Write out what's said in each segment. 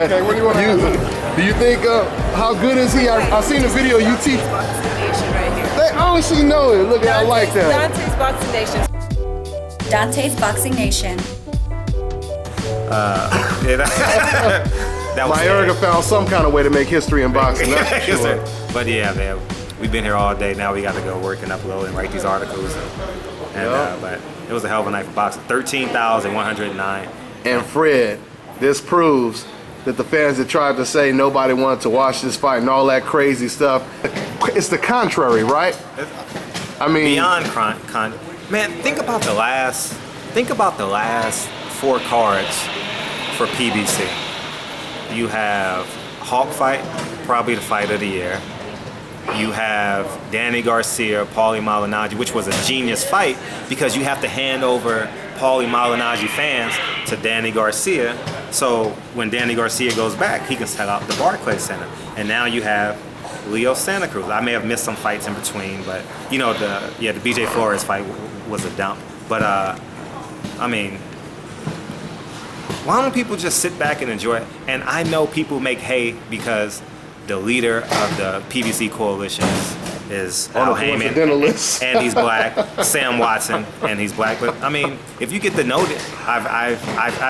Okay, what do you want to use? Do you think, how good is he? I seen the video you teach. They honestly know it. Look, I like that. Dante's Boxing Nation. Dante's Boxing Nation. That was Erica found some kind of way to make history in boxing. That's for sure. But yeah, man, we've been here all day. Now we got to go work and upload and write these articles. But it was a hell of a night for boxing. 13,109. And Fred, this proves that the fans that tried to say nobody wanted to watch this fight and all that crazy stuff, it's the contrary, right? I mean, beyond man, think about the last 4 cards for PBC. You have Hawk fight, probably the fight of the year. You have Danny Garcia, Paulie Malignaggi, which was a genius fight because you have to hand over Paulie Malignaggi fans to Danny Garcia. So when Danny Garcia goes back, he can set out the Barclays Center. And now you have Leo Santa Cruz. I may have missed some fights in between, but you know, the BJ Flores fight was a dump. But I mean, why don't people just sit back and enjoy it? And I know people make hay because the leader of the PBC coalition is Al Heyman, and he's black. Sam Watson, and he's black. But I mean, if you get to know it, I've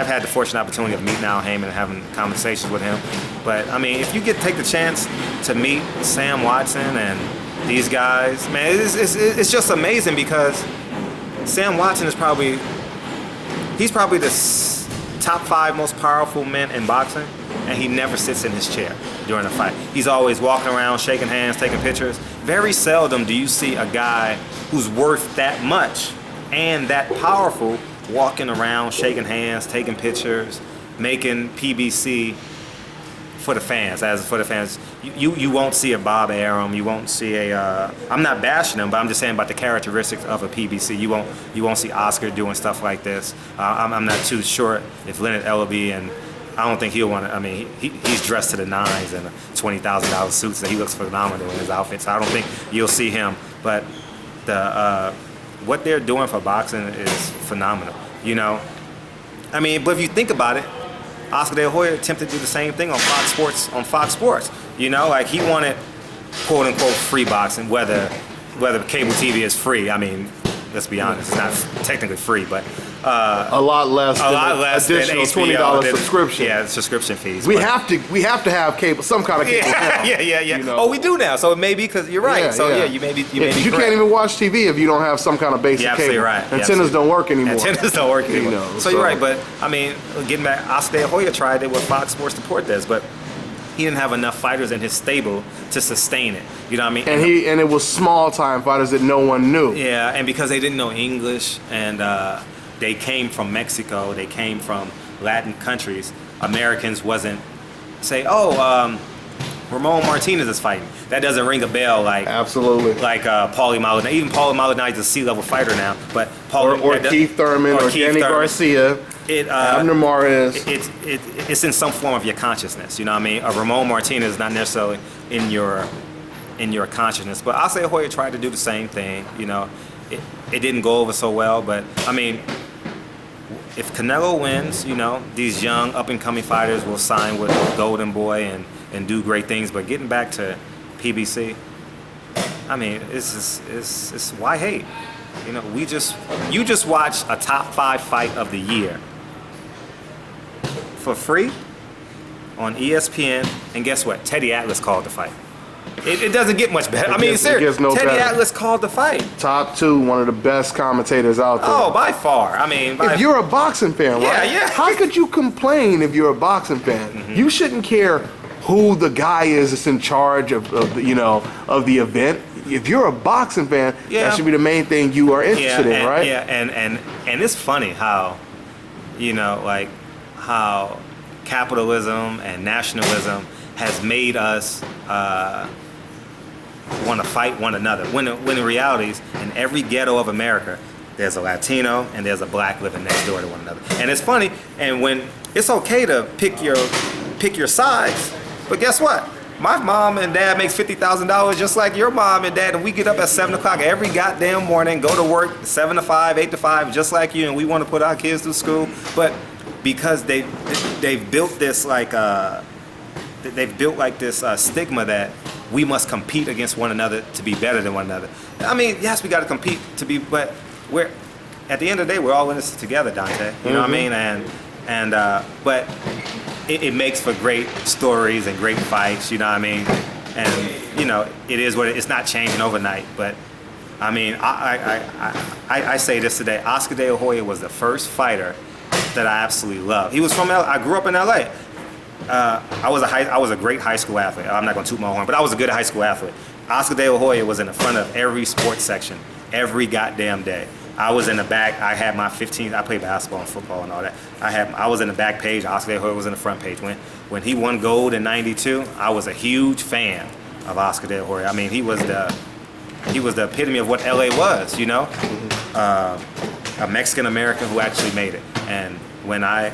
had the fortunate opportunity of meeting Al Heyman and having conversations with him. But I mean, if you take the chance to meet Sam Watson and these guys, man, it's just amazing because Sam Watson is probably the top 5 most powerful men in boxing, and he never sits in his chair during a fight. He's always walking around, shaking hands, taking pictures. Very seldom do you see a guy who's worth that much and that powerful walking around, shaking hands, taking pictures, making PBC for the fans. As for the fans, you won't see a Bob Arum. You won't see a. I'm not bashing him, but I'm just saying about the characteristics of a PBC. You won't see Oscar doing stuff like this. I'm not too sure if Leonard Ellaby, and I don't think he'll want to. I mean, he's dressed to the nines in a $20,000 suit, so he looks phenomenal in his outfit. So I don't think you'll see him. But the what they're doing for boxing is phenomenal. You know, I mean, but if you think about it, Oscar De La Hoya attempted to do the same thing on Fox Sports. You know, like he wanted quote unquote free boxing, whether cable TV is free. I mean, let's be honest, it's not technically free, but a lot less additional $20 subscription. Yeah, subscription fees. We have to have cable, some kind of cable. Yeah. You know? Oh, we do now. So it may be because you're right. You may be. You can't even watch TV if you don't have some kind of basic you're cable. Right. Antennas don't work anymore. Antennas don't work anymore. You know, so you're right. But I mean, getting back, Oscar De La Hoya tried it with Fox Sports Support does, but he didn't have enough fighters in his stable to sustain it. You know what I mean? And it was small time fighters that no one knew. Yeah, and because they didn't know English and they came from Mexico, they came from Latin countries, Americans wasn't say, Ramon Martinez is fighting. That doesn't ring a bell like absolutely like Paulie Malignaggi. Even Paulie Malignaggi is a C-level fighter now, but or Keith Thurman or Danny Garcia. Abner Mares. It's in some form of your consciousness. You know what I mean? A Ramon Martinez is not necessarily in your consciousness, but Oscar De La Hoya tried to do the same thing. You know, it didn't go over so well, but I mean, if Canelo wins, you know, these young up-and-coming fighters will sign with Golden Boy and do great things. But getting back to PBC, I mean, it's why hate? You know, you just watch a top 5 fight of the year for free on ESPN, and guess what? Teddy Atlas called the fight. It doesn't get much better. I mean, seriously, Teddy Atlas called the fight. Top 2, one of the best commentators out there. Oh, by far. I mean, if you're a boxing fan, right? Yeah. How could you complain if you're a boxing fan? Mm-hmm. You shouldn't care who the guy is that's in charge of the event. If you're a boxing fan, that should be the main thing you are interested in, right? Yeah, and it's funny how, you know, like how capitalism and nationalism has made us want to fight one another. When in reality, in every ghetto of America, there's a Latino and there's a black living next door to one another. And it's funny, and when it's okay to pick your sides, but guess what? My mom and dad makes $50,000 just like your mom and dad, and we get up at 7 o'clock every goddamn morning, go to work 7 to 5, 8 to 5, just like you, and we want to put our kids through school. But because they've built this stigma that we must compete against one another to be better than one another. I mean, yes, we got to compete to be, but we're at the end of the day, we're all in this together, Dante. You know what I mean? And but it makes for great stories and great fights. You know what I mean? And you know, it is what it's not changing overnight. But I mean, I say this today: Oscar De La Hoya was the first fighter that I absolutely loved. He was from I grew up in LA. I was a great high school athlete. I'm not going to toot my horn, but I was a good high school athlete. Oscar De La Hoya was in the front of every sports section, every goddamn day. I was in the back. I had my 15. I played basketball and football and all that. I was in the back page. Oscar De La Hoya was in the front page. When he won gold in '92, I was a huge fan of Oscar De La Hoya. I mean, he was the epitome of what LA was. You know, a Mexican American who actually made it. And when I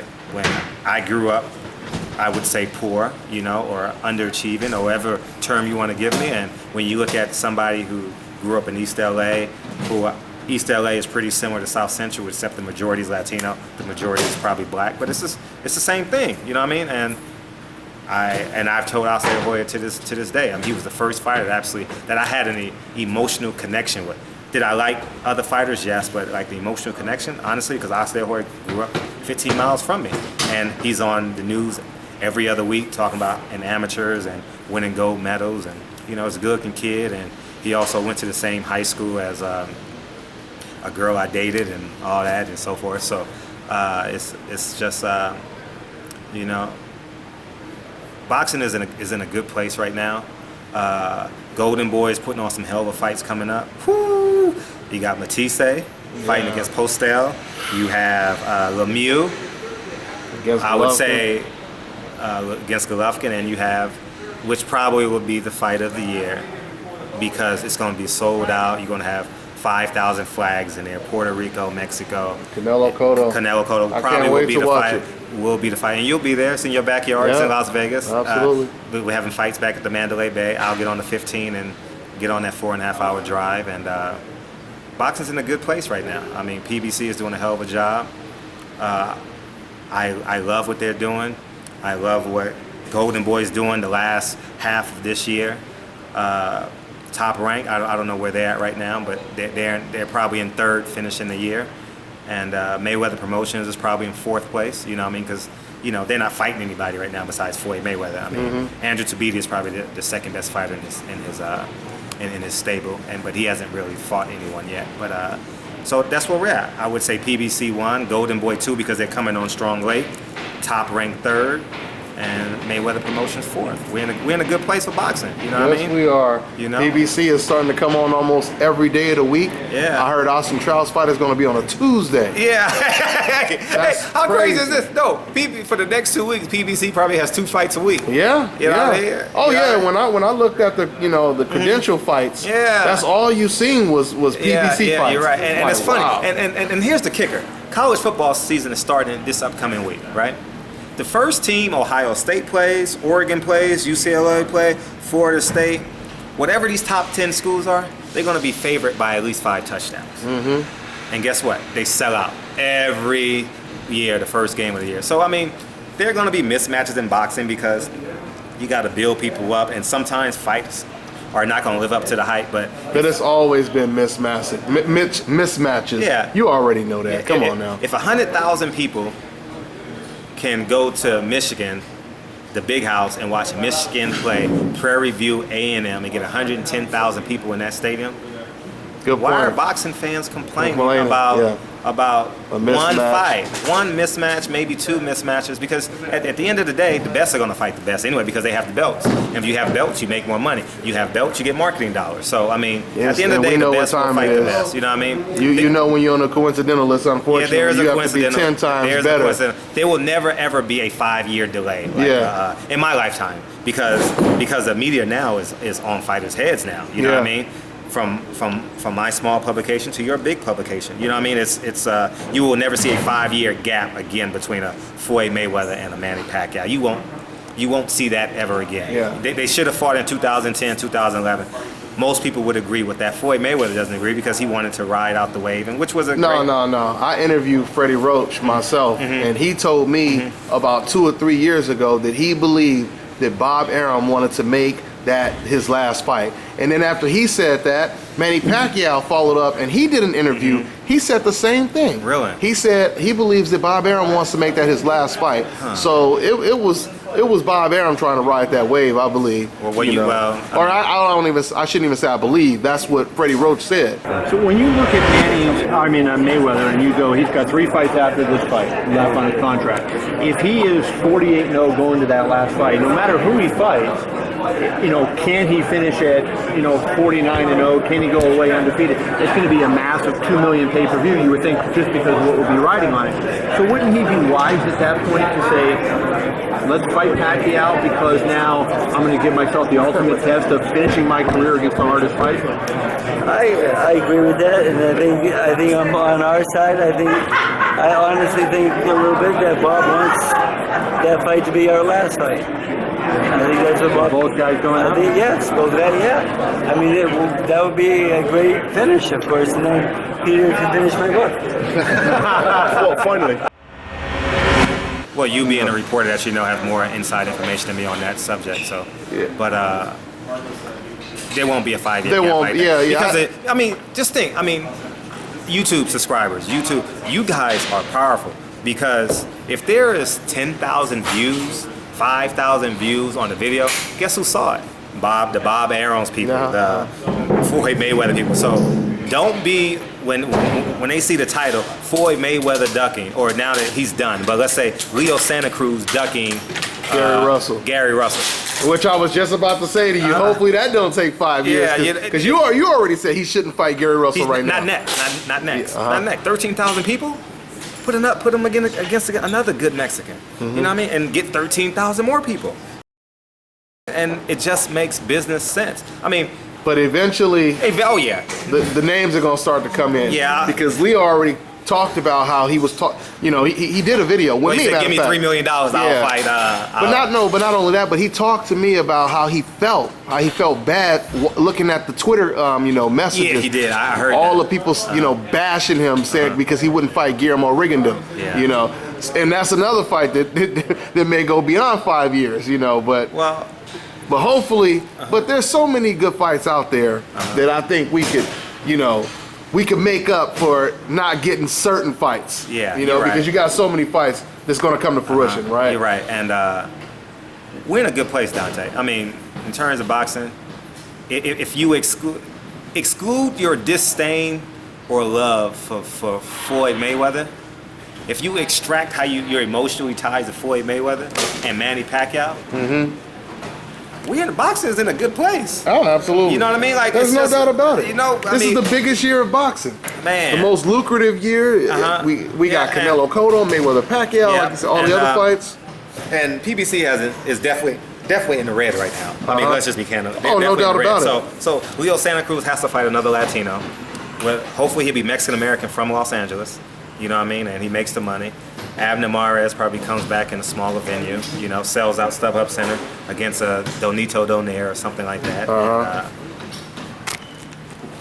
grew up, I would say poor, you know, or underachieving, or whatever term you want to give me. And when you look at somebody who grew up in East LA, East LA is pretty similar to South Central, except the majority is Latino, the majority is probably black, but it's the same thing, you know what I mean? And I've told Oscar De La Hoya to this day. I mean, he was the first fighter that I had an emotional connection with. Did I like other fighters? Yes, but like the emotional connection, honestly, because Oscar De La Hoya grew up 15 miles from me, and he's on the news every other week talking about in amateurs and winning gold medals, and you know, he's a good-looking kid, and he also went to the same high school as a girl I dated and all that and so forth. So it's just you know, boxing is in a good place right now. Golden Boy is putting on some hell of a fights coming up. Woo! You got Matisse fighting against Postel. You have Lemieux, I would say, against Golovkin, and you have, which probably will be the fight of the year because it's going to be sold out. You're going to have 5,000 flags in there. Puerto Rico, Mexico. Canelo Cotto. Probably will be the fight. Will be the fight, and you'll be there. It's in your backyard. It's in Las Vegas. Absolutely. We're having fights back at the Mandalay Bay. I'll get on the 15 and get on that 4.5-hour drive. And boxing's in a good place right now. I mean, PBC is doing a hell of a job. I love what they're doing. I love what Golden Boy's doing the last half of this year. Top rank. I don't know where they're at right now, but they're probably in third, finishing the year. And Mayweather Promotions is probably in fourth place. You know what I mean? Because you know they're not fighting anybody right now besides Floyd Mayweather. I mean, Andrew Tabiti is probably the second best fighter in his stable, but he hasn't really fought anyone yet. But so that's where we're at. I would say PBC 1, Golden Boy 2 because they're coming on strong late. Top ranked 3rd. And Mayweather Promotions 4th. We're in a good place for boxing. You know what I mean? Yes, we are. You know? PBC is starting to come on almost every day of the week. Yeah. I heard Austin Trout's fight is going to be on a Tuesday. Yeah. Hey, how crazy is this? No, for the next 2 weeks, PBC probably has 2 fights a week. Yeah. You know what I mean? Oh yeah. When I looked at the credential fights, that's all you seen was PBC fights. Yeah, you're right. And it's funny. Wow. And here's the kicker. College football season is starting this upcoming week, right? The first team, Ohio State plays, Oregon plays, UCLA play, Florida State, whatever these top 10 schools are, they're going to be favored by at least 5 touchdowns. And guess what? They sell out every year, the first game of the year. So, I mean, there are going to be mismatches in boxing because you got to build people up, and sometimes fights are not going to live up to the hype. But it's always been mismatches. Yeah. You already know that. Come on now. If 100,000 people can go to Michigan, the big house, and watch Michigan play Prairie View A&M and get 110,000 people in that stadium. Good Why are point. boxing fans complaining about one fight, one mismatch, maybe 2 mismatches? Because at the end of the day, the best are going to fight the best anyway because they have the belts. And if you have belts, you make more money. You have belts, you get marketing dollars. So, I mean, at the end of the day, the best will fight the best. You know what I mean? You know when you're on a coincidental list, unfortunately, there is you a have to be 10 times better. There will never, ever be a 5-year delay in my lifetime because the media now is on fighters' heads now. You know what I mean? From my small publication to your big publication. You know what I mean? It's you will never see a 5-year gap again between a Floyd Mayweather and a Manny Pacquiao. You won't see that ever again. Yeah. They should have fought in 2010, 2011. most people would agree with that. Floyd Mayweather doesn't agree because he wanted to ride out the wave, and which was a no. I interviewed Freddie Roach myself, and he told me about 2 or 3 years ago that he believed that Bob Arum wanted to make that his last fight. And then after he said that, Manny Pacquiao followed up and he did an interview. He said the same thing. Really? He said he believes that Bob Arum wants to make that his last fight. So it was Bob Arum trying to ride that wave, I believe. Well, what you I shouldn't even say I believe. That's what Freddie Roach said. So when you look at Mayweather, and you go, he's got 3 fights after this fight left on his contract. If he is 48-0 going to that last fight, no matter who he fights, can he finish at 49-0? Can he go away undefeated? It's going to be a massive 2 million pay-per-view. You would think just because of what will be riding on it. So wouldn't he be wise at that point to say, let's fight Pacquiao because now I'm going to give myself the ultimate test of finishing my career against the hardest fight? I agree with that, and I think I'm on our side. I honestly think a little bit that Bob wants that fight to be our last fight. I think that's what both guys going out? Yes, both guys, yeah. I mean, that would be a great finish, of course, and then Peter can finish my book. Well, finally. Well, you being a reporter that have more inside information than me on that subject. So, but there won't be a 5-year There gap won't. like that. Yeah. Because just think. YouTube subscribers, you guys are powerful because if there is 10,000 views, 5,000 views on the video, guess who saw it? The Bob Arum's people, the Floyd Mayweather people. So don't be when they see the title Floyd Mayweather ducking, or now that he's done, but let's say Leo Santa Cruz ducking Gary Russell. Which I was just about to say to you. Hopefully that don't take 5 years. Because you already said he shouldn't fight Gary Russell right now. Not next. 13,000 people. Put him against another good Mexican. You know what I mean? And get 13,000 more people. And it just makes business sense. But eventually, the names are gonna start to come in. Yeah. Because Leo already talked about how he was he did a video with me. He said, "Give me $3 million, I'll fight." But not only that, but he talked to me about how he felt bad looking at the Twitter, messages. Yeah, he did. I heard all that. the people, bashing him, saying because he wouldn't fight Guillermo Rigondeaux. Yeah. And that's another fight that may go beyond 5 years. But hopefully, but there's so many good fights out there that I think we could make up for not getting certain fights. Yeah, because you got so many fights that's going to come to fruition, right? You're right, and we're in a good place, Dante. In terms of boxing, if you exclude your disdain or love for Floyd Mayweather, if you extract how you're emotionally tied to Floyd Mayweather and Manny Pacquiao, boxing is in a good place. Oh, absolutely. You know what I mean? There's no doubt about it. This is the biggest year of boxing. Man. The most lucrative year. We got Canelo Cotto, Mayweather-Pacquiao, all the other fights. And PBC is definitely in the red right now. Let's just be candid. No doubt about it. So Leo Santa Cruz has to fight another Latino. Well, hopefully he'll be Mexican-American from Los Angeles. You know what I mean? And he makes the money. Abner Mares probably comes back in a smaller venue, sells out StubHub Center against a Donito Donaire or something like that.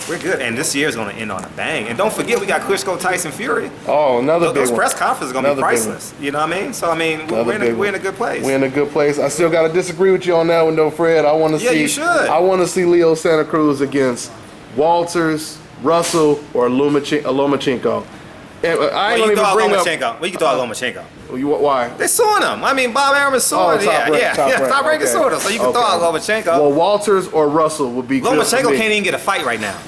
We're good. And this year's going to end on a bang. And don't forget, we got Klitschko Tyson Fury. Oh, another big one. Those press conferences are going to be priceless. You know what I mean? So, we're in a good place. We're in a good place. I still got to disagree with you on that one, though, Fred. I want to see. You should. I want to see Leo Santa Cruz against Walters, Russell, or Lomachenko. I ain't gonna even bring up. Well, you can throw out Lomachenko. Why? They're suing him. Bob Arum is suing him. Top rank is suing him. So you can throw out Lomachenko. Well, Walters or Russell would be good. Lomachenko can't even get a fight right now.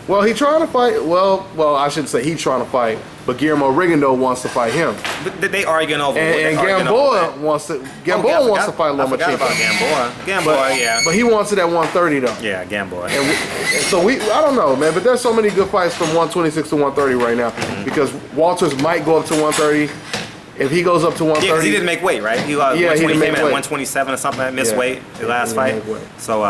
Well, he's trying to fight. Well, I shouldn't say he's trying to fight, but Guillermo Rigondeaux wants to fight him. But they arguing over. And Gamboa wants to. Gamboa wants to fight Lomachenko. I forgot about Gamboa. Yeah. But he wants it at 130 though. Yeah, Gamboa. And so I don't know, man. But there's so many good fights from 126 to 130 right now because Walters might go up to 130. If he goes up to 130, because he didn't make weight, right? He came in at 127 or something. Missed weight the last fight. So,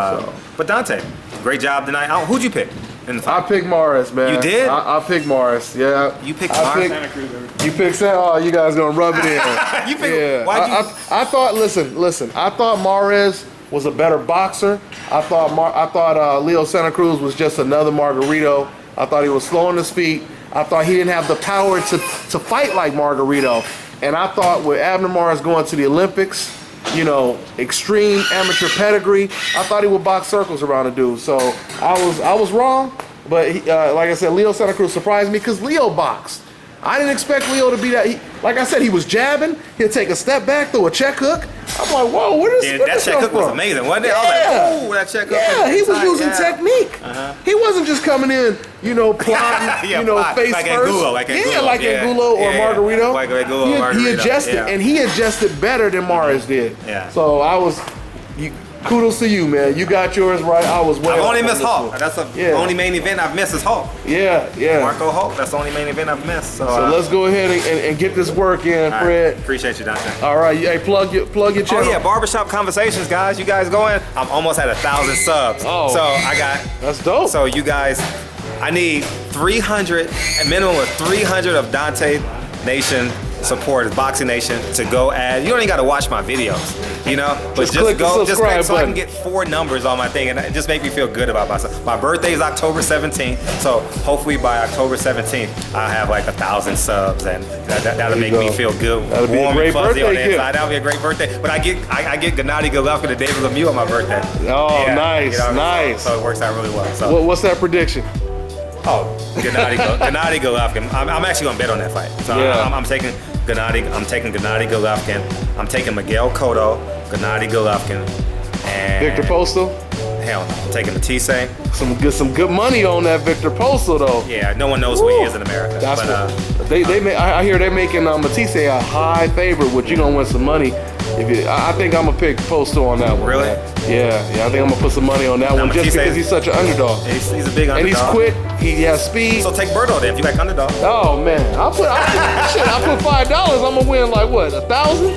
but Dante, great job tonight. Who'd you pick? in the I fight? picked Morris, man. You did? I picked Morris. Yeah. You picked I Morris? You picked Santa. Oh, you guys gonna rub it in? You picked. Yeah. Why'd you? I thought. Listen. I thought Mares was a better boxer. I thought Leo Santa Cruz was just another Margarito. I thought he was slow on his feet. I thought he didn't have the power to fight like Margarito. And I thought with Abner Mares going to the Olympics, you know, extreme amateur pedigree, I thought he would box circles around the dude. So I was wrong. But he, like I said, Leo Santa Cruz surprised me because Leo boxed. I didn't expect Leo to be that. Like I said, he was jabbing. He'll take a step back, throw a check hook. I'm like, whoa, where Yeah, this that check hook from? was amazing, wasn't it? Yeah. I was like, ooh, that check hook. Yeah, he was using technique. Uh-huh. He wasn't just coming in, you know, plotting, Yeah, you know, plot. face Like first. Angulo, like Angulo. Like Yeah. Angulo or Yeah. Margarito. Like Angulo or He Margarito. adjusted, Yeah. and he adjusted better than Mares did. Yeah. So kudos to you, man. You got yours right. I was way I've only off on missed this Hulk. one. That's the Yeah. only main event I've missed is Hulk. Yeah. Marco Hulk. That's the only main event I've missed. So let's go ahead and get this work in, all Fred. right. Appreciate you, Dante. All right, hey, plug your channel. Oh yeah, Barbershop Conversations, guys. You guys going? I'm almost at 1,000 subs. Oh. So I got. That's dope. So you guys, I need 300, a minimum of 300 of Dante Nation supporters, Boxing Nation, to go add. You don't even got to watch my videos, you know, but Just click the go, subscribe so I button. can get 4 numbers on my thing, and it just make me feel good about myself. My birthday is October 17th, so hopefully by October 17th, I'll have like 1,000 subs, and that'll make me feel good, That'll be a warm great and fuzzy on birthday the gift. inside. That'll be a great birthday. But I get Gennady Golovkin and David Lemieux on my birthday. Oh, nice, you know, nice. So it works out really well. So. What's that prediction? Oh, Gennady Golovkin. I'm actually gonna bet on that fight. So Yeah. I'm taking Gennady. I'm taking Gennady Golovkin. I'm taking Miguel Cotto, Gennady Golovkin, and Victor Postal? Hell no, I'm taking Matisse. Some good money on that Victor Postal though. Yeah, no one knows who he is in America. That's but, what I hear they're making Matisse a high favorite, which you're gonna win some money. I think I'm gonna pick Postal on that one. Really? Man. Yeah, I think I'm gonna put some money on that one just Matisse because he's such an underdog. he's a big underdog. And he's quick. He has speed. So take Berto then if you like underdog. Oh man, I put $5. I'm gonna win like what, 1,000?